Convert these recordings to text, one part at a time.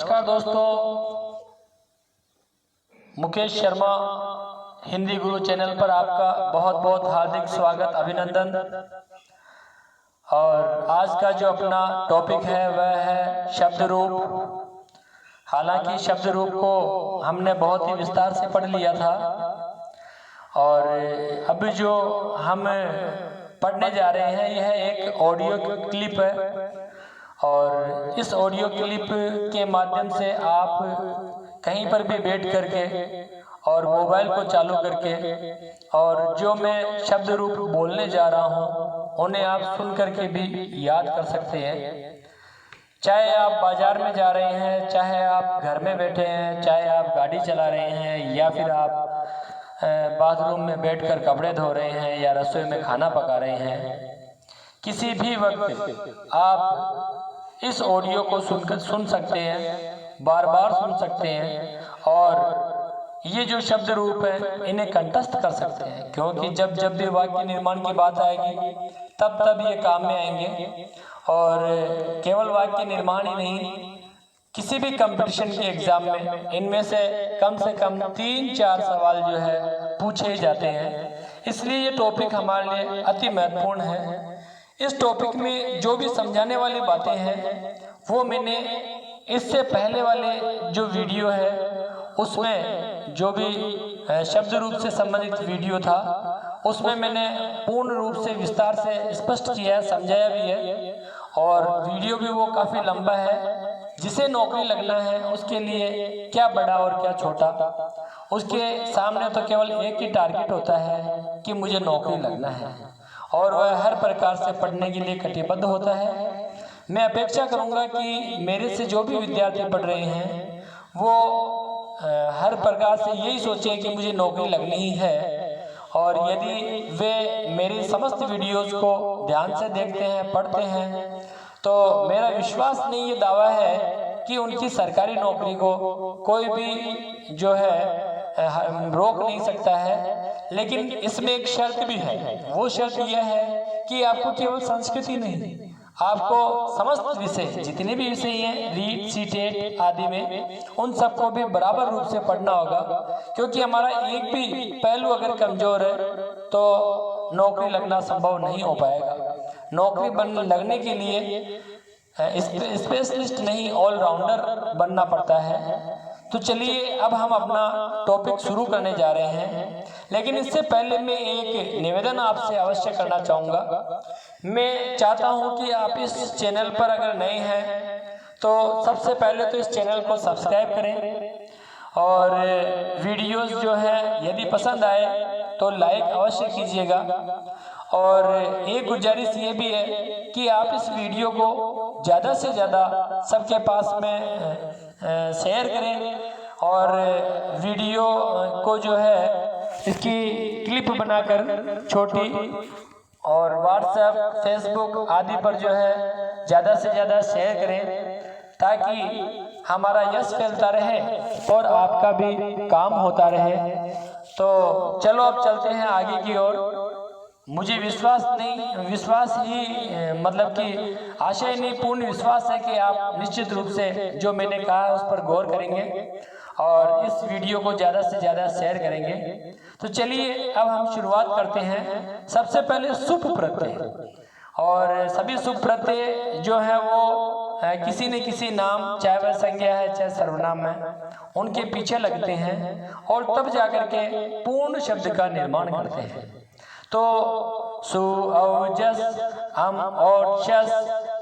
नमस्कार दोस्तों, मुकेश शर्मा हिंदी गुरु चैनल पर आपका बहुत बहुत हार्दिक स्वागत, अभिनंदन। और आज का जो अपना टॉपिक है वह है शब्द रूप। हालांकि शब्द रूप को हमने बहुत ही विस्तार से पढ़ लिया था और अब जो हम पढ़ने जा रहे हैं यह एक ऑडियो क्लिप है और इस ऑडियो क्लिप के माध्यम से आप कहीं पर भी बैठ करके और मोबाइल को चालू करके और जो मैं शब्द रूप बोलने जा रहा हूँ उन्हें आप सुन करके भी याद कर सकते हैं। चाहे आप बाजार में जा रहे हैं, चाहे आप घर में बैठे हैं, चाहे आप गाड़ी चला रहे हैं या फिर आप बाथरूम में बैठकर कपड़े धो रहे हैं या रसोई में खाना पका रहे हैं, किसी भी वक्त आप इस ऑडियो को सुन सकते हैं, बार बार सुन सकते हैं और ये जो शब्द रूप है इन्हें कंठस्थ कर सकते हैं, क्योंकि जब जब भी वाक्य निर्माण की बात आएगी तब तब ये काम में आएंगे। और केवल वाक्य निर्माण ही नहीं, किसी भी कंपटीशन के एग्जाम में इनमें से कम 3-4 सवाल जो है पूछे जाते हैं। इसलिए ये टॉपिक हमारे लिए अति महत्वपूर्ण है। इस टॉपिक में जो भी समझाने वाली बातें हैं वो मैंने इससे पहले वाले जो वीडियो है उसमें जो भी शब्द रूप से संबंधित वीडियो था उसमें मैंने पूर्ण रूप से विस्तार से स्पष्ट किया है, समझाया भी है और वीडियो भी वो काफ़ी लंबा है। जिसे नौकरी लगना है उसके लिए क्या बड़ा और क्या छोटा, उसके सामने तो केवल एक ही टारगेट होता है कि मुझे नौकरी लगना है और वह हर प्रकार से पढ़ने के लिए कटिबद्ध होता है। मैं अपेक्षा करूंगा कि मेरे से जो भी विद्यार्थी पढ़ रहे हैं वो हर प्रकार से यही सोचें कि मुझे नौकरी लगनी ही है और यदि वे मेरी समस्त वीडियोस को ध्यान से देखते हैं, पढ़ते हैं, तो मेरा विश्वास नहीं, ये दावा है कि उनकी सरकारी नौकरी को कोई भी जो है रोक नहीं सकता है। लेकिन इसमें एक शर्त भी है, वो शर्त यह है कि आपको केवल संस्कृति नहीं, आपको समस्त विषय जितने भी विषय हैं रीट सीटेट आदि में उन सबको भी बराबर रूप से पढ़ना होगा, क्योंकि हमारा एक भी पहलू अगर कमजोर है तो नौकरी लगना संभव नहीं हो पाएगा। नौकरी लगने के लिए स्पेशलिस्ट नहीं, ऑलराउंडर बनना पड़ता है। तो चलिए अब हम अपना टॉपिक शुरू करने जा रहे हैं, लेकिन इससे पहले मैं एक निवेदन आपसे अवश्य करना चाहूँगा। मैं चाहता हूँ कि आप इस चैनल पर अगर नए हैं तो सबसे पहले तो इस चैनल को सब्सक्राइब करें और वीडियोस जो है यदि पसंद आए तो लाइक अवश्य कीजिएगा। और एक गुजारिश ये भी है कि आप इस वीडियो को ज़्यादा से ज़्यादा सबके पास में शेयर करें और वीडियो को जो है इसकी क्लिप बनाकर छोटी और व्हाट्सएप, फेसबुक आदि पर जो है ज़्यादा से ज़्यादा शेयर करें ताकि हमारा यश फैलता रहे और आपका भी काम होता रहे। तो चलो अब चलते हैं आगे की ओर। मुझे विश्वास ही मतलब कि आशय नहीं, पूर्ण विश्वास है कि आप निश्चित रूप से जो मैंने कहा है उस पर गौर करेंगे और इस वीडियो को ज़्यादा से ज़्यादा शेयर करेंगे। तो चलिए अब हम शुरुआत करते हैं। सबसे पहले सुप प्रत्यय, और सभी सुप प्रत्यय जो है वो किसी न किसी नाम, चाहे वह संज्ञा है चाहे सर्वनाम है, उनके पीछे लगते हैं और तब जाकर के पूर्ण शब्द का निर्माण करते हैं। तो सु औजस अम औक्षस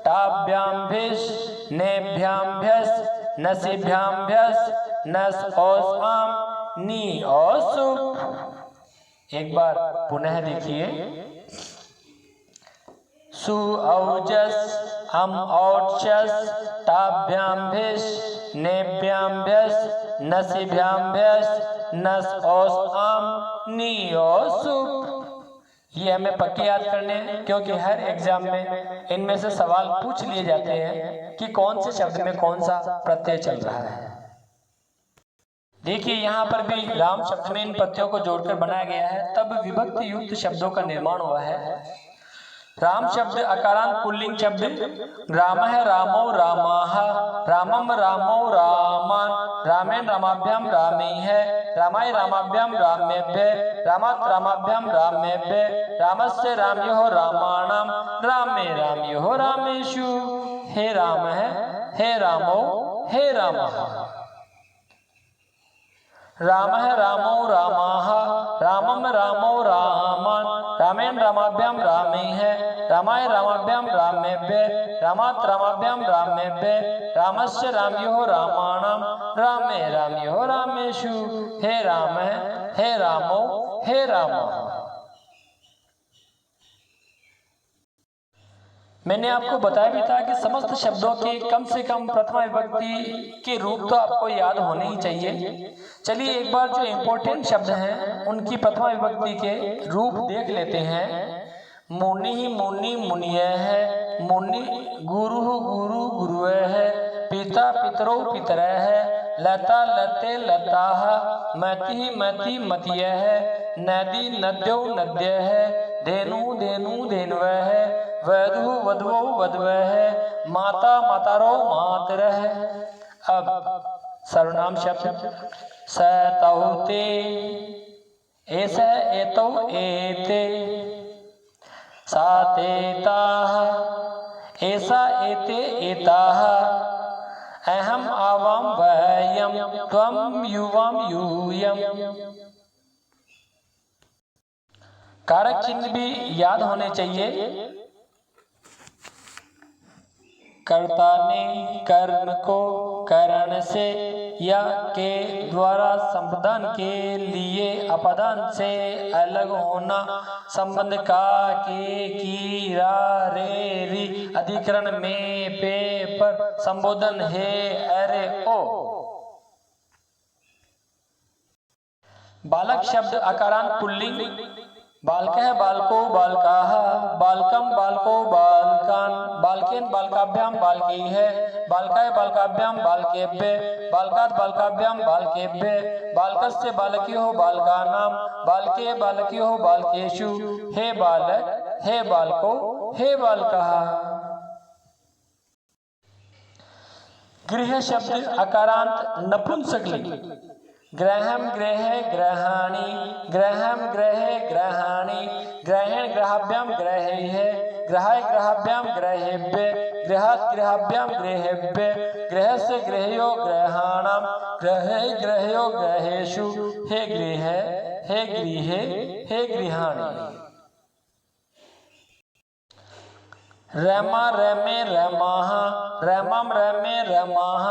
टाभ्याम भिष नेभ्याम भ्यस नसिभ्याम भ्यस नस औस आम नी औसुप। एक बार पुनः देखिए। सु औजस अम औक्षस टाभ्याम भिष नेभ्याम भ्यस नसिभ्याम भ्यस नस औस आम नी औसुप। ये हमें पक्के याद करने हैं, क्योंकि हर एग्जाम में इनमें से सवाल पूछ लिए जाते हैं कि कौन से शब्द में कौन सा प्रत्यय चल रहा है। देखिए यहाँ पर भी राम शब्द में इन प्रत्ययों को जोड़कर बनाया गया है, तब विभक्ति युक्त शब्दों का निर्माण हुआ है। राम शब्द अकारांत पुल्लिंग शब्द। रामः रामो रामाः, रामम रामो रामान, रामेण रामाभ्याम रामैः, रामाय रामाभ्याम रामेभ्यः, रामात् रामाभ्याम रामेभ्यः, रामस्य रामयोः रामाणां, रामे रामयोः रामेषु। हे रामः, हे रामो, हे रामः। रामः रामो रामाः, रामम रामो रामान, रामेण रामाभ्याम रामैः, रामाय रामाभ्याम रामेभ्यः, रामात् रामाभ्याम रामेभ्यः, रामस्य रामयोः रामाणां, रामे रामयोः रामेषु। हे रामः, हे रामो, हे रामः। मैंने आपको बताया भी था कि समस्त शब्दों के कम से कम प्रथमा विभक्ति के रूप तो आपको याद होने ही चाहिए। चलिए एक बार जो इम्पोर्टेंट शब्द हैं उनकी प्रथमा विभक्ति के रूप देख लेते हैं। मुनि मुनि मुनिय है, मुनि गुरु गुरु गुरुए है, पिता पितरो पितरः है, लता लते लताः, मति मति मतिय है, नदी नद्यो नद्य है, धेनु धेनु धेनुवः है, वधु वधवो वधवः है, माता मातारो मातरः है। अब सर्वनाम शब्द स तौ ते, एस एतौ एते, सा ते ताः, एसा एते एताः, अहम आवाम वयम, त्वम युवाम यूयम। कारक चिन्ह भी याद होने चाहिए। कर्ता ने कर्म को करण से या के द्वारा संपादन के लिए अपादान से अलग होना, संबंध का के की रा रे री अधिकरण में पे पर संबोधन है अरे ओ। बालक शब्द अकारांत पुल्लिंग। बालकः बालको बालकाः, बालकम बालको बालकान, बालकेन बालकाभ्याम बालकैः, बालकाय बालकाभ्याम बालकेभ्यः, बालकात् बालकाभ्याम बालकेभ्यः, बालकस्य बालकयोः बालकानां, बालके बालकयोः बालकेषु। हे बालक, हे बालको, हे बालकः। गृह शब्द अकारांत नपुंसकलिंग। ग्रहम ग्रह ग्रहाणि, ग्रहम ग्रह ग्रहाणि, ग्रहेण ग्रहाभ्याम ग्रहेः, ग्रहाय ग्रहाभ्याम ग्रहेभ्यः, गृहात् गृहाभ्याम ग्रहेभ्यः, गृहस्य गृहयो ग्रहाणां, ग्रहे ग्रहयो ग्रहेषु। हे गृह, हे गृहे, हे गृहाणि। रमा रमे रमाः, रमम रमे रमाः,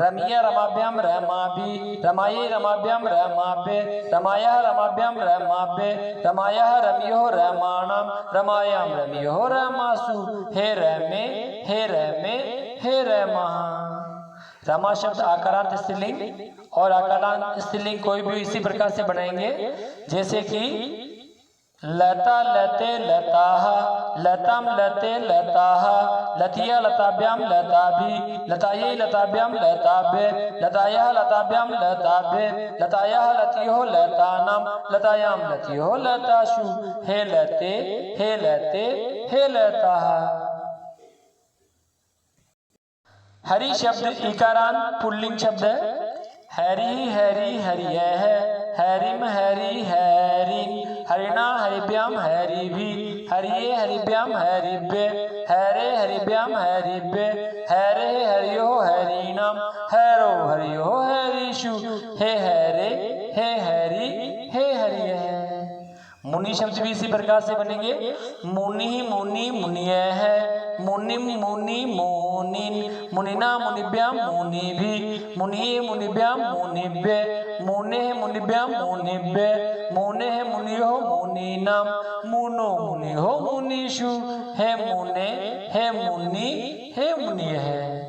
रमिय रमाभ्याम रमाभि, रमायै रमाभ्याम रमाभ्य, रमायः रमाभ्याम रमाभ्य, रमायः रमयोः रमाणां, रमायां रमयोः रमासु। हे रमे, हे रमे, हे रमाः। रमा शब्द आकारांत स्त्रीलिंग और आकारांत स्त्रीलिंग कोई भी इसी प्रकार से बनाएंगे जैसे कि लता लते लताः, लताम लते लताः, लतिया लताभ्याम लताभि, लतायै लताभ्याम लताभ्य, लतायः लताभ्याम लताभ्य, लतायः लतियोः लतानां, लतायां लतियोः लतासु। हे लते, हे लते, हे लताः। हरि शब्द इकारांत पुल्लिंग शब्द है। हरि हरि हरियः, हरिम हरि हरिन, हरिणा हरिभ्याम हरिभि, हरिये हरिभ्याम हरिभ्य, हरे हरिभ्याम हरिभ्य, हरे हरियो हरिणां, हरो हरियो हरिषु। हे हरे, हे हरि, हे हरियः। मुनि शब्द भी इसी प्रकार से बनेंगे। मुनि मुनि मुनियः, मुनिम मुनि मुनिन, मुनिना मुनिभ्याम मुनिभि, मुनिये मुनिभ्याम मुनिभ्य, मुनेः मुनिभ्याम मुनिभ्य, मुनेः मुनियोः मुनीनां, मुनो मुनियोः मुनीषु। हे मुने, हे मुनि, हे मुनियः।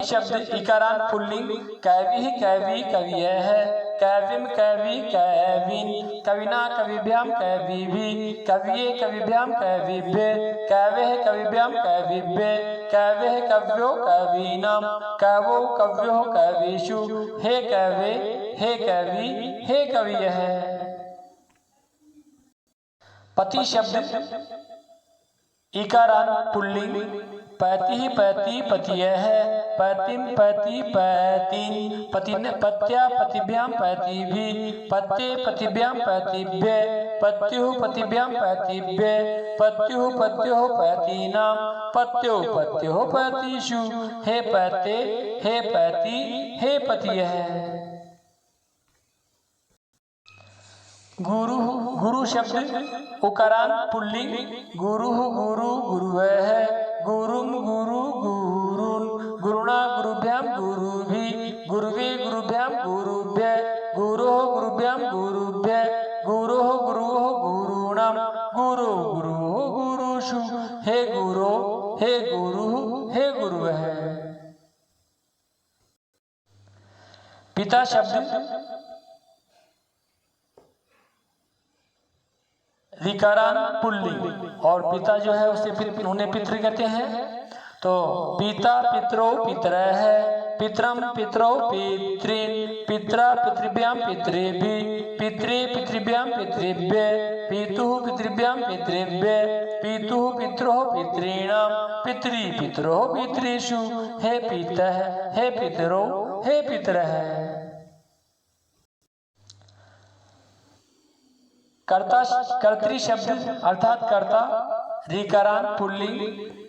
शब्द इकारांत पुल्लिंग। कैविः कैवी कवियः, कैविम कैवी कैविन, कविना कविभ्याम कैविभि, कविये कविभ्याम कैविभ्य, कैवेः कविभ्याम कैविभ्य, कैवेः कव्यो कवीनां, कैवो कव्यो कविषु। हे कैवे, हे कैवी, हे कवियः। पति शब्द इकारांत पुल्लिंग पैति पैति पतिय है, पैतिम पैति पैतिन, पतिन पत्या पतिभ्याम पैतिभि, पत्ये पतिभ्याम पैतिभ्य, पत्युः पतिभ्याम पैतिभ्य, पत्युः पत्योः पैतीनाम, पत्यो पत्योः पैतीषु, हे पैते हे पैति हे पतिय है। गुरु गुरु शब्द उकारांत पुल्लिंग गुरु गुरु गुरुः है, गुरुम गुरु गुरुन्, गुरुणा गुरुभ्याम गुरुभि, गुरुवे गुरुभ्याम गुरुभ्य, गुरोः गुरुभ्याम गुरुभ्य, गुरोः गुरुः गुरूणाम, गुरु गुरुः गुरुषु, हे गुरो हे गुरु हे गुरुः है। पिता शब्द ऋकारांत पुल्लिंग और पिता जो है उसे उन्हें पितृ कहते हैं। तो पिता पितरो पितरः है, पितरम पितरो पितॄन्, पित्रा पितृभ्याम पितृभि, पितृ पितृभ्याम पितृभ्य, पितुः पितृभ्याम पितृभ्य, पितुः पितरोः पितॄणाम, पितृ पितरोः पितृषु, हे पितः हे पितरो हे पितरः। कर्ता कर्तृ शब्द अर्थात कर्ता ऋकारांत पुल्लिंग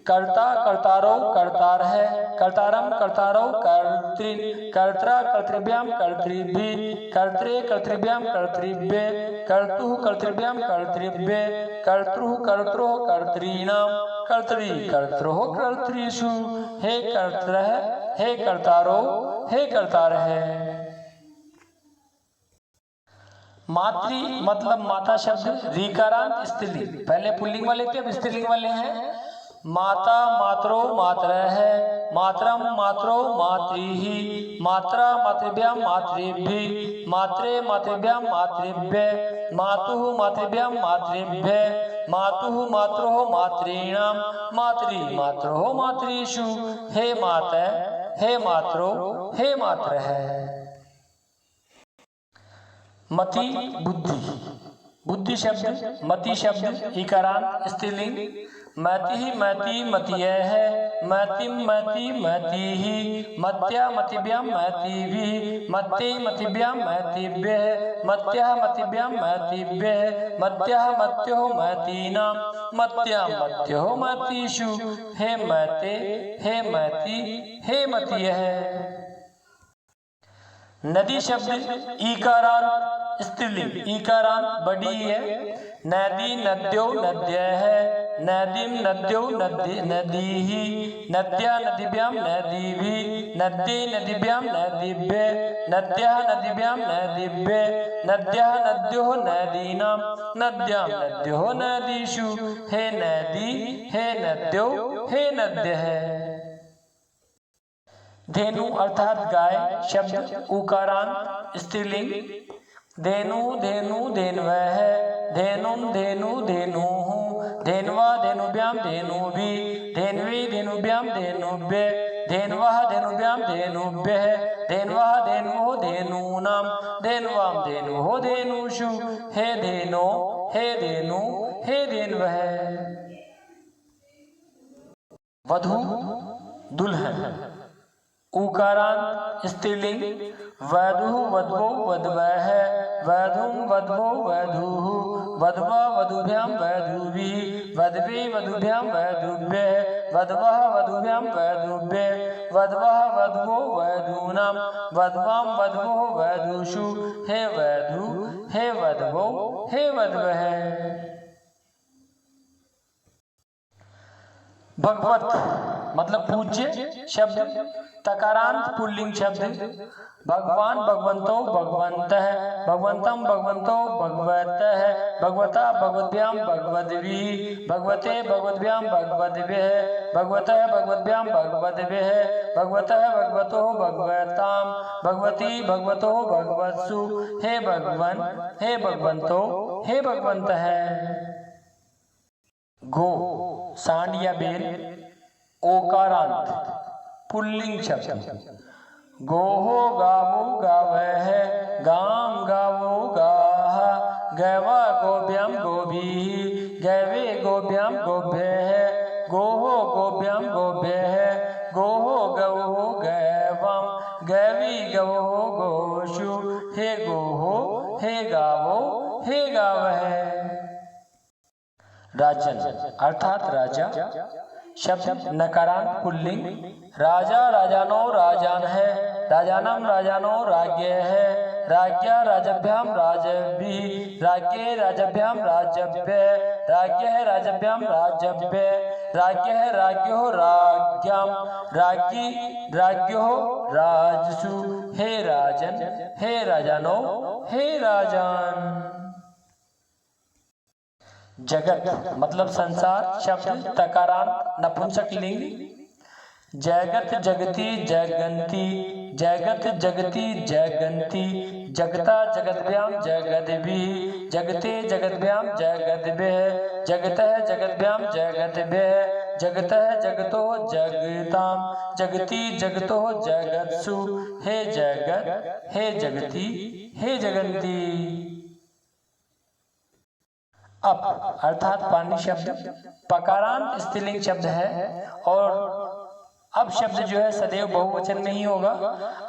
कर्ता कर्तारो कर्तार है, कर्तारम कर्तारो कर्तृन्, कर्त्रा कर्तृभ्याम कर्तृभि, कर्त्रे कर्तृभ्याम कर्तृभ्य, कर्तुः कर्तृभ्याम कर्तृभ्य, कर्तृः कर्त्रोः कर्तॄणाम, कर्तरि कर्त्रोः कर्तृषु, हे कर्त्रः हे कर्तारो हे कर्तारः। मातृ मतलब माता शब्द ऋकारांत स्त्रीलिंग, पहले पुल्लिंग वाले थे अब स्त्रीलिंग वाले हैं। माता मातरो मातरः है, मातरम मातरो मातृहि, मात्रा मातृभ्याम मातृभि, मात्रे मातृभ्याम मातृभ्य, मातुः मातृभ्याम मातृभ्य, मातुः मात्रोः मातॄणाम, मातृ मात्रोः मातृषु, हे मातः हे मात्रो हे मातरः। मति बुद्धि बुद्धि शब्द मति शब्द इकारांत स्त्रीलिंग मति मति मतिय है, मतिम मति मतिहि, मत्या मतिभ्याम मतिभि, मत्ते मतिभ्याम मतिभ्य, मत्या मतिभ्याम मतिभ्य, मत्या मत्योः मतीनाम, मत्या मत्योः मतिषु, हे मते हे मति हे मतियः। नदी शब्द ईकारांत स्त्रीलिंग ईकारांत बड़ी है, नदी नद्यो नद्य है, नदीम नद्यो नदी नदीहि, नद्या नदीभ्याम नदीभि, नद्ये नदीभ्याम नदीभ्य, नद्याः नदीभ्याम नदीभ्य, नद्याः नद्योः नदीनाम, नद्यां नद्योः नदीषु, हे नदी हे नद्यो हे नद्यः। धेनु अर्थात गाय शब्द उकारांत स्त्रीलिंग धेनु धेनु धेनवः है, धेनुम धेनु धेनुः, धेन्वा धेनुभ्याम धेनुभि, धेन्वी धेनुभ्याम धेनुभ्य, धेन्वः धेनुभ्याम धेनुभ्यः, धेन्वः धेनुः धेनूनाम, धेन्वाम धेनुः धेनुषु, हे धेनो हे धेनु हे धेन्वः। वधू दुल्हन उकारांत स्त्रीलिंग वधू वधवो वधवः, वधूम वधवो वधूः, वधवा वधूभ्याम वधूभि, वधवे वधूभ्याम वधूभ्यः, वधवः वधूभ्याम वधूभ्यः, वधवः वधवो वधूनाम, वधवाम वधवो वधूषु, हे वधू हे वधवो हे वधवः। भगवत मतलब पूज्य शब्द तकारांत पुल्लिंग शब्द भगवान भगवंतो भगवन्तः, भगवंतम भगवंतो भगवतः, भगवता भगवद्भ्याम भगवद्भिः, भगवते भगवद्भ्याम भगवद्भ्यः, भगवतः भगवद्भ्याम भगवद्भ्यः, भगवतः भगवतो भगवताम, भगवती भगवतो भगवत्सु, हे भगवन हे भगवंतो हे भगवन्तः। गो सांड या बेल ओकारांत पुल्लिंग शब्द गोहो गावो गावः, गाम गावो गाः, गैवा गोभ्याम गोभीः, गैवे गोभ्याम गोभ्यः, राजन अर्थात राजा। शब्द नकारांत पुल्लिंग, राजा राजानो राजान है, राजानम राजानो राज्ञ है, राज्ञा राजभ्याम राजभिः, राज्ञे राजभ्याम राजभ्य, राज्ञः राजभ्याम राजभ्य, राज्ञः राज्ञो राज्ञाम, राज्ञी राज्ञो राजसु। हे राजन, हे राजानो, हे राजान। जगत मतलब संसार। शब्द तकारांत नपुंसक लिंग, जगत जगति जगन्ति, जगत जगति जगन्ति, जगता जगद्भ्याम जगद्भिः, जगते जगद्भ्याम जगद्भिः, जगतः जगद्भ्याम जगद्भिः, जगतः जगतो जगताम, जगति जगतो जगत्सु। हे जगत, हे जगति, हे जगन्ति। अप अर्थात पानी शब्द पकारांत स्त्रीलिंग शब्द है और अब शब्द जो है सदैव बहुवचन में ही होगा।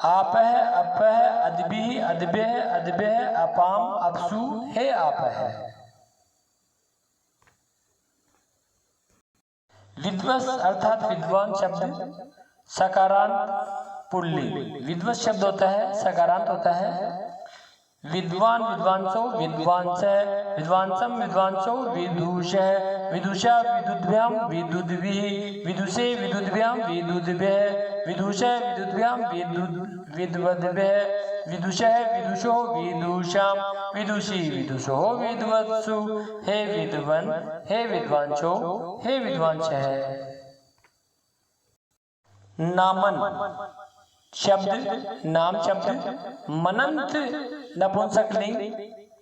आप है, अप है, अदबी, अदबे, अदबे, अपाम, अपसु। हे आप है। विद्वस अर्थात विद्वान शब्द सकारांत पुल्लिंग। विद्वस शब्द होता है सकारांत होता है। विद्वान विद्वांसो विद्वांस, विद्वांसम विद्वांसो विदुष, विदुषा विदुद्भ्याम विदुद्भिः, विदुषे विदुद्भ्याम विदुद्भ्यः, विदुष विदुद्भ्याम विद्वद्भ्यः, विदुषः विदुषो विदुषाम, विदुषी विदुषो विद्वत्सु। हे विद्वन, हे विद्वांसो, हे विद्वांस है। नामन शब्द नाम शब्द, मनंत नपुंसक लिंग,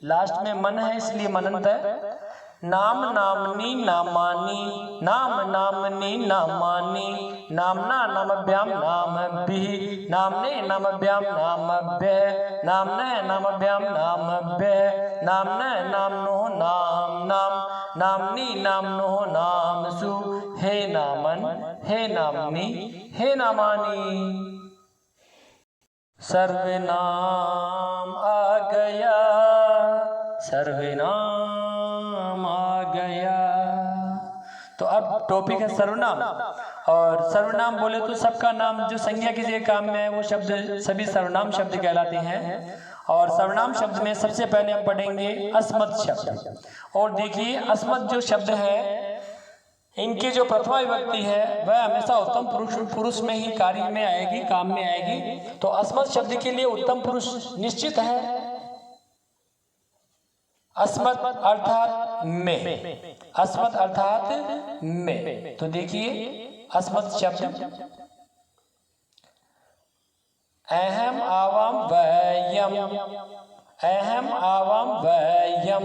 लास्ट में मन है इसलिए मनंत है। नाम नामनी नामानी, नाम नामनी नामानी, नामना नामभ्याम नामभिः, नामने नामभ्याम नामभ्यः, नामने नामभ्याम नामभ्यः, नामने नामनो नाम नाम, नामनी नामनो नामसु। हे नामन, हे नामनी, हे नामानी। सर्वनाम आ गया, सर्वनाम आ गया। तो अब टॉपिक है सर्वनाम। और सर्वनाम बोले तो सबका नाम जो संज्ञा की जगह काम में है वो शब्द सभी सर्वनाम शब्द कहलाते हैं। और सर्वनाम शब्द में सबसे पहले हम पढ़ेंगे अस्मत् शब्द। और देखिए अस्मत् जो शब्द है इनकी जो प्रथमा विभक्ति है वह हमेशा उत्तम पुरुष में ही कार्य में आएगी, काम में आएगी। तो अस्मत् शब्द के लिए उत्तम पुरुष निश्चित है। अस्मत् अर्थात में, अस्मत् अर्थात में। तो देखिए अस्मत् शब्द अहम आवाम वयम, अहम आवाम वयम,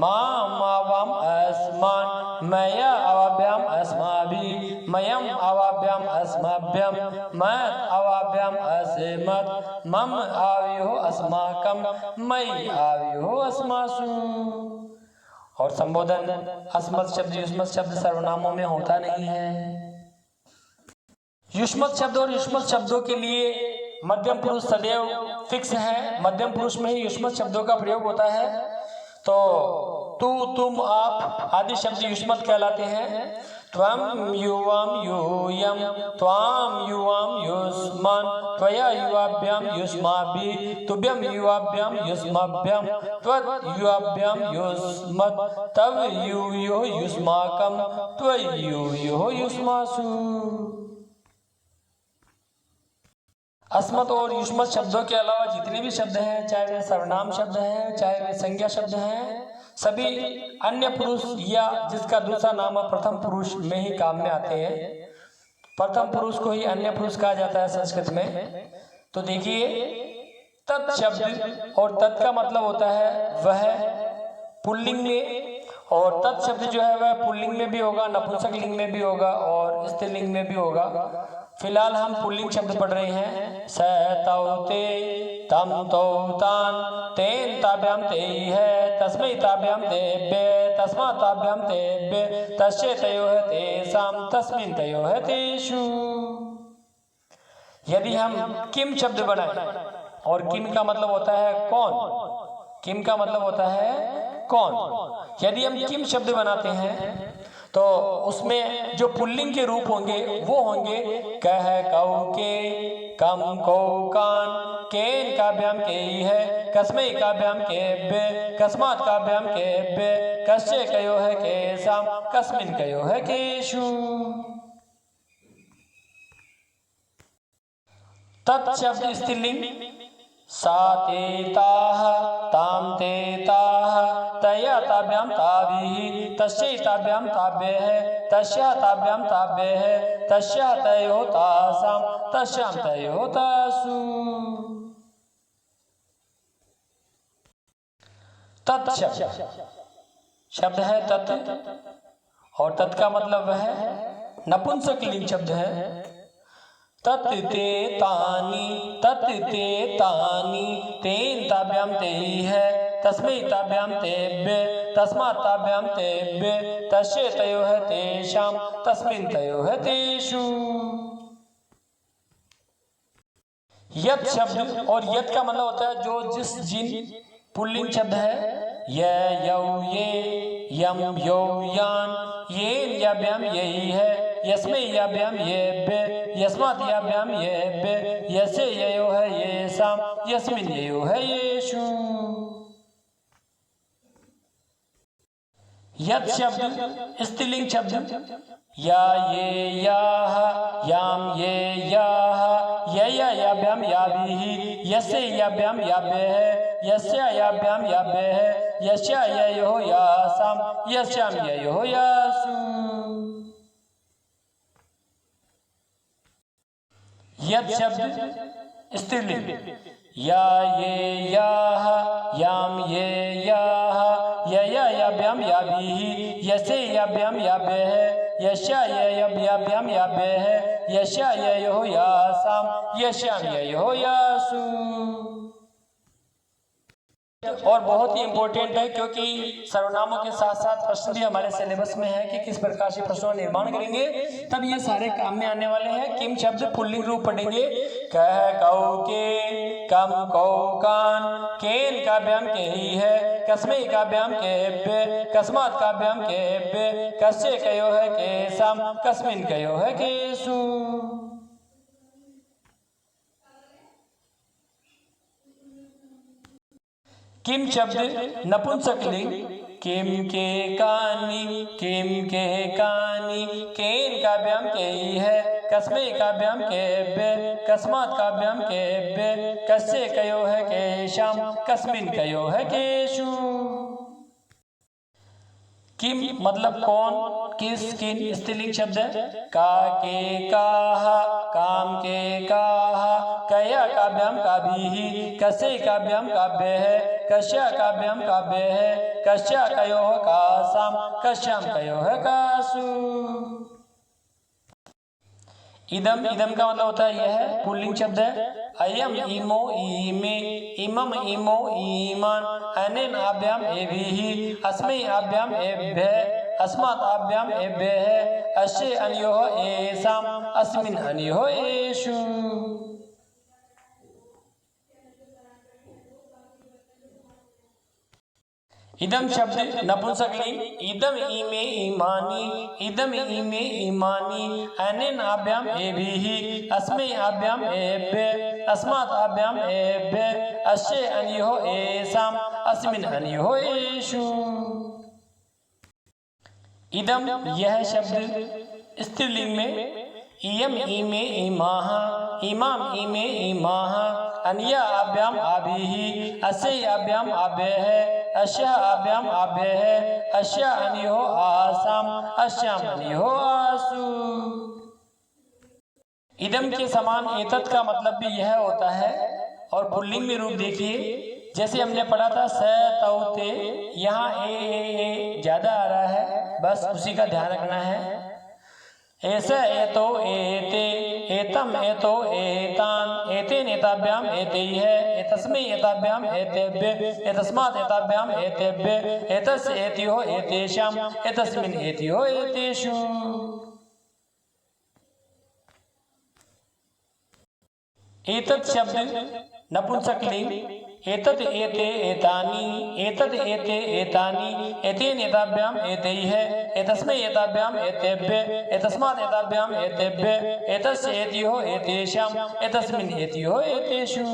माम आवाम अस्मान, मया अवाभ्याम अस्माभिः, मयम अवाभ्याम अस्मभ्यम, मत अवाभ्याम अस्मत्, मम आव्यो अस्माकम, मयि आव्यो अस्मासु। और संबोधन अस्मत् शब्द युष्मत् शब्द सर्वनामों में होता नहीं है। युष्मत् शब्द और युष्मत् शब्दों के लिए मध्यम पुरुष सदैव फिक्स है। मध्यम पुरुष में ही युष्मत् शब्दों का प्रयोग होता है। तो तू, तुम, आप आदि शब्द युष्मत् कहलाते हैं। त्वम युवाम यूयम, त्वाम युवाम युष्मान, त्वया युवाभ्याम युष्माभिः, तुभ्यम युवाभ्याम युष्मभ्यम, त्वत् युवाभ्याम युष्मत्, तव यूयो युष्माकम, त्वयूयो युष्मासु। अस्मत् और युष्मत् शब्दों के अलावा जितने भी शब्द हैं, चाहे वे सर्वनाम शब्द हैं, चाहे वे संज्ञा शब्द हैं, सभी अन्य पुरुष या जिसका दूसरा नाम है प्रथम पुरुष में ही काम में आते हैं। प्रथम पुरुष को ही अन्य पुरुष कहा जाता है संस्कृत में। तो देखिए तत् शब्द, और तत् का मतलब होता है वह पुल्लिंग में, और तत् शब्द जो है वह पुल्लिंग में भी होगा, नपुंसक लिंग में भी होगा और स्त्रीलिंग में भी होगा। फिलहाल हम पुल्लिंग शब्द पढ़ रहे हैं। स तौ ते, तम तौ तान, तेन ताभ्याम ते है, तस्मै ताभ्याम तेभ्य, तस्मा ताभ्याम तेभ्य, तस्य तयोः तेषां, तस्मिन् तयोः तेषु। यदि हम किम शब्द बनाएं, और किम का मतलब होता है कौन, किम का मतलब होता है कौन। यदि हम किम शब्द बनाते हैं तो उसमें जो पुल्लिंग के रूप होंगे वो होंगे कह, कौ, के, कम, को, कान, केन काव्याम के है, कस्मै काव्याम के बे, कस्मात् काव्याम के बे, कस्य कयो है केसाम, कस्मिन कयो है केषु। तत् शब्द स्त्रीलिंग सा ते ताः, ताम ते ताः, तया ताभ्याम ताभिः, तस्यै ताभ्याम ताभ्यः, तस्या ताभ्याम ताभ्यः, तस्या तयोः तासाम, तस्याम तयोः तासु। तत् शब्द है तत्, और तत् का मतलब है नपुंसकलिंग शब्द है। तत् ते तानि, तत् ते तानि, तेन ताभ्याम ते है, तस्मै ताभ्याम तेभ्य, तस्मात् ताभ्याम तेभ्य, तस्य तयोः तेषाम, तस्मिन् तयोः तेषु। यत् शब्द, और यत् का मतलब होता है जो, जिस, जिन। पुल्लिंग शब्द है य, यौ, ये, यम, यो, यान, ये याभ्याम यही है, यस्मै याभ्याम येभ्य, यस्मात् याभ्याम येभ्य, यस्य ययो है येषाम, यस्मिन् ययो है येषु। यत् शब्द स्त्रीलिंग शब्द या, ये, याः, याम, ये, याः, यया याभ्याम याभिः, यस्य याभ्याम याभ्यः, यस्या याभ्याम याभ्यः, यस्या ययोः यासाम, यस्याम ययोः यासु। यत् शब्द स्त्रीलिंग या, ये, याः, याम, ये, याः, यया याभ्याम याभिः, यस्य याभ्याम याभ्यः, यस्या याभ्याम याभ्यः, यस्या ययोः यासाम, यस्याम ययोः यासु। और बहुत ही इंपॉर्टेंट है क्योंकि सर्वनामों के साथ साथ प्रश्न भी हमारे सिलेबस में है कि किस प्रकार से प्रश्नों का निर्माण करेंगे, तब ये सारे काम में आने वाले हैं। किम शब्द पुल्लिंग रूप पढ़ेंगे कह, कौ, के, कम, कौ, कान, केन काभ्याम के ही है, कस्मै काभ्याम केभ्य, कस्मात् काभ्याम केभ्य, कस्य कयो है केसाम, कस्मिन् कयो है केषु। किम शब्द नपुंसकलिंग किम के कानि, किम के कानि, केन काभ्याम के ही है, कस्मै काभ्याम केभ्य, कस्मात् काभ्याम केभ्य, कस्य कयो है केषाम, कस्मिन् कयो है केषु। किम मतलब कौन, किस, किन स्त्रीलिंग शब्द है। का, के, काः, काम, के, काः, कया काभ्याम काभिः, कस्य काभ्याम काभ्यः, कस्या काभ्याम काभ्यः, कस्या कयोः कासाम, कस्याम कयोः कासु। इदम, इदम का मतलब होता है यह है पुल्लिंग शब्द है। अयम, इमो, इमे, इमम, इमो, ईमान, अनेन आभ्याम एभिः, अस्मै आभ्याम एभ्यः, अस्मात् आभ्याम एभ्यः, अस्य अनयोः एषाम, अस्मिन् अनयोः एषु। इदम शब्द नपुंसकलिंग इदम, इमे, इमानी, इदम, इमे, इमानी, अनेन आभ्याम एभिः, अस्मै आभ्याम एभ्यः, अस्मात् आभ्याम एभ्यः, अस्य अनयोः एषाम, अस्मिन् अनयोः एषु। इदम यह शब्द स्त्रीलिंग में इयम, इमे, इमाः, इमाम, इमे, इमाः, अन्या आभ्याम आभिः, अस्य आभ्याम आभ्यः, अस्या आभ्याम आभ्यः, अस्या अनयोः आसाम, अस्याम अनयोः आसु। इदम के समान एतत् का मतलब भी यह होता है। और पुल्लिंग में रूप देखिए, जैसे हमने पढ़ा था स, तौ, ते, यहाँ ए ज्यादा आ रहा है, बस उसी का ध्यान रखना है। ऐसे एतो, एते, एतम, एतो, एतान, एतेन एताभ्याम एतैः, एतस्मै एताभ्याम एतेभ्य, एतस्मात् एताभ्याम एतेभ्य, एतस्य एतयोः एतेषाम, एतस्मिन् एतयोः एतेषु। एतत् शब्द नपुंसकलिंग एतद् एते एतानि एतद् एते एतानि एतेन एताभ्याम एतैः एतस्मै एताभ्याम एतेभ्य एतस्मात् एताभ्याम एतेभ्य एतस्य एतयोः एतेषाम् एतस्मिन् एतयोः एतेषु।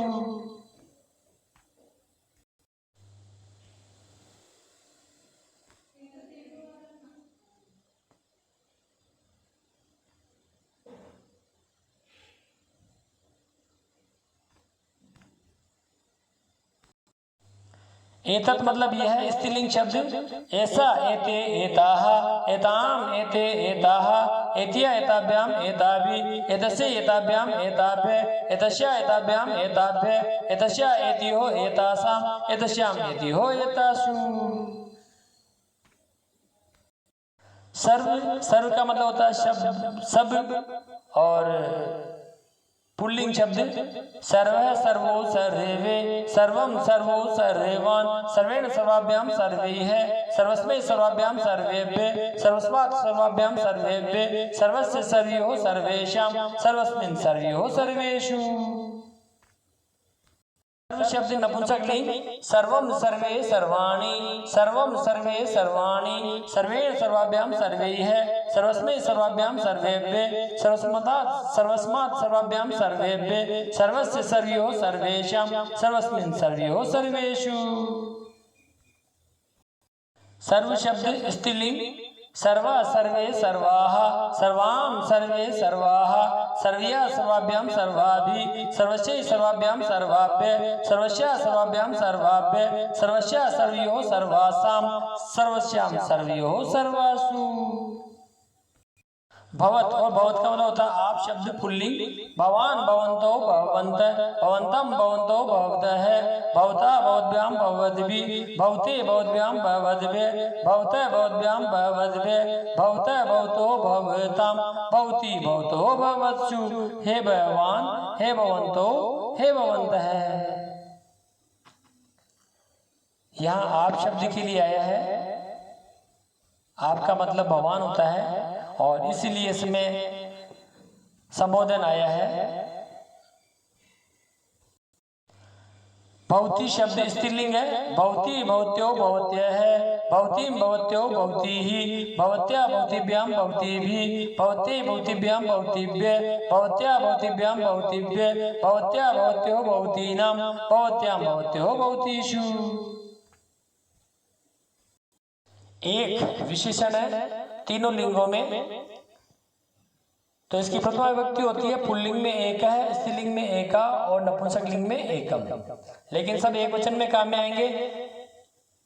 एतत् मतलब यह है स्त्रीलिंग शब्द। ऐसा एते एताः एताम एते एताः एतिया एताभ्याम एताभि एतस्य एताभ्याम एताभ्य एतस्या एताभ्याम एताभ्य एतस्या एतयोः एतासाम् एतस्याम् एतयोः एतासु। सर्व, सर्व का मतलब होता है शब्द सब, और पुल्लिंग शब्द सर्वः सर्वो सर्वे सर्वं सर्वो सर्वेवान् सर्वेण सर्वाभ्याम सर्वैः सर्वस्मै सर्वाभ्याम सर्वेभ्य सर्वस्मात् सर्वाभ्याम सर्वेभ्य सर्वस्य सर्वयोः सर्वेषां सर्वस्मिन् सर्वयोः सर्वेषु। सर्व शब्द नपुंसकलिंग सर्वं सर्वे सर्वाणि सर्वं सर्वे सर्वाणि सर्वेण सर्वाभ्याम सर्वैः सर्वस्मै सर्वाभ्याम सर्वेभ्य सर्वस्मात् सर्वाभ्याम सर्वेभ्य सर्वस्य सर्वयोः सर्वेषां सर्वस्मिन् सर्वयोः सर्वेषु। सर्व शब्द स्त्रीलिंग सर्वा सर्वे सर्वाः सर्वां सर्वे सर्वाः सर्वया सर्वाभ्याम सर्वाभि सर्वस्य सर्वाभ्याम सर्वाभ्य सर्वस्या सर्वाभ्याम सर्वाभ्य सर्वस्या सर्वयोः सर्वासां सर्वस्यां सर्वयोः सर्वासु। भवत और भवत का मतलब होता है आप शब्द पुल्लिंग। भवान भवन्तो भवन्त भवन्तं भवन्तो भवतः भवता भवद्भ्याम भवद्भिः भवते भवद्भ्याम भवद्भ्यः भवतः भवद्भ्याम भवद्भ्यः भवतः भवतो भवतां भवति भवतो भवत्सु। हे भगवान हे भवन्तो हे भवन्तः। यहाँ आप शब्द के लिए आया है। आपका मतलब भगवान होता है और इसीलिए इसमें संबोधन आया है। भवती शब्द स्त्रीलिंग है। भवती भवत्यो भवत्यः भवतीं भवत्यो भवतीः भवत्या भवतीभ्याम भवतीभिः भवते भवतीभ्याम भवतीभ्यः भवत्या भवतीभ्याम भवतीभ्यः भवत्या भवत्यो भवतीनां भवत्यां भवत्यो भवतीषु। एक विशेषण है तीनों लिंगों में। तो इसकी प्रथमा विभक्ति होती है पुल्लिंग में एक है, स्त्रीलिंग में एका और नपुंसक लिंग में एकम, लेकिन सब एक वचन में काम में आएंगे।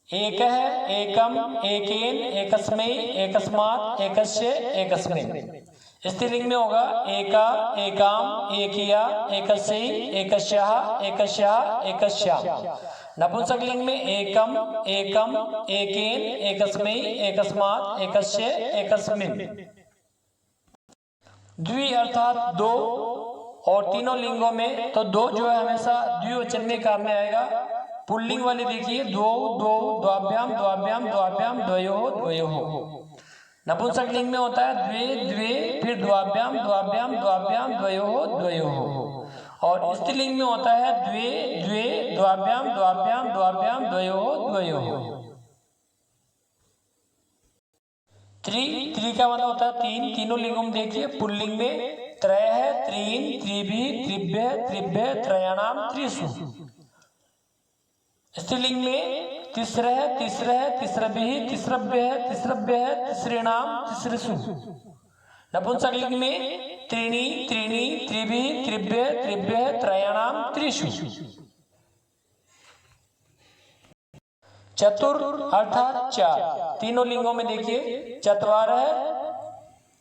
एक है, एकम, एकेन, एकस्मै, एकस्मात्, एकस्य, एकस्मिन्। स्त्रीलिंग में होगा एका, एकाम, एकिया, एकस्यै, एकस्याः, एकस्याः, एकस्याम्। नपुंसक लिंग में एकम, एकम, एकेन, एकस्मै, एकस्मात्, एकस्य, एकस्मिन्। द्वि अर्थात दो, और तीनों लिंगों में तो दो जो है हमेशा द्विवचन में काम में आएगा। पुल्लिंग वाले देखिए द्वौ द्वौ द्वाभ्याम द्वाभ्याम द्वाभ्याम द्वयोः द्वयोः। नपुंसक लिंग में होता है द्वे द्वे फिर द्वाभ्याम द्वाभ्याम द्वाभ्याम द्वयोः द्वयोः, और स्त्रीलिंग में होता है द्वे द्वे द्वाभ्याम द्वाभ्याम द्वाभ्याम द्वयोः द्वयोः। त्रि का मतलब होता है तीन। तीनों लिंगों में देखिए पुल्लिंग में त्रय है, त्रीन, त्रिभिः, त्रिभ्यः, त्रिभ्यः, त्रयाणाम, त्रिषु। स्त्रीलिंग में तिस्र है, तिस्र है, तिस्रभिः, तिस्रभ्यः, तिस्रभ्यः, तिस्रीणाम, तिस्रिषु। नपुंसक लिंग में त्रीणि, त्रीणि, त्रिभिः, त्रिभ्यः, त्रिभ्यः, त्रयाणाम, त्रिषु। चतुर अर्थात चार। तीनों लिंगों में देखिए चत्वार है,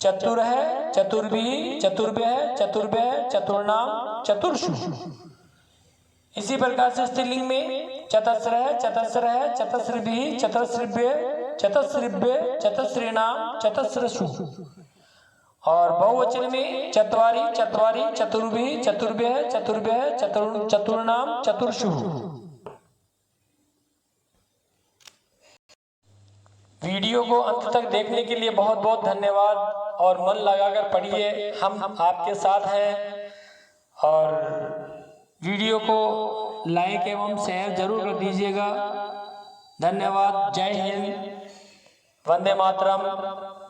चतुर है, चतुर्भिः, चतुर्भ्यः, चतुर्भ्यः, चतुर्णाम, चतुर्षु। इसी प्रकार से स्त्रीलिंग में चतस्र है, चतस्र है, चतस्रभिः, चतस्रभ्यः, चतस्रभ्यः, चतस्रीणाम, चतस्रषु। और बहुवचन में चत्वारि, चत्वारि, चतुर्भिः, चतुर्भ्यः, चतुर्भ्यः, चतुर्णाम, चतुर्षु। वीडियो को अंत तक देखने के लिए बहुत बहुत धन्यवाद, और मन लगाकर पढ़िए, हम आपके साथ हैं। और वीडियो को लाइक एवं शेयर जरूर कर दीजिएगा। धन्यवाद। जय हिंद। वंदे मातरम।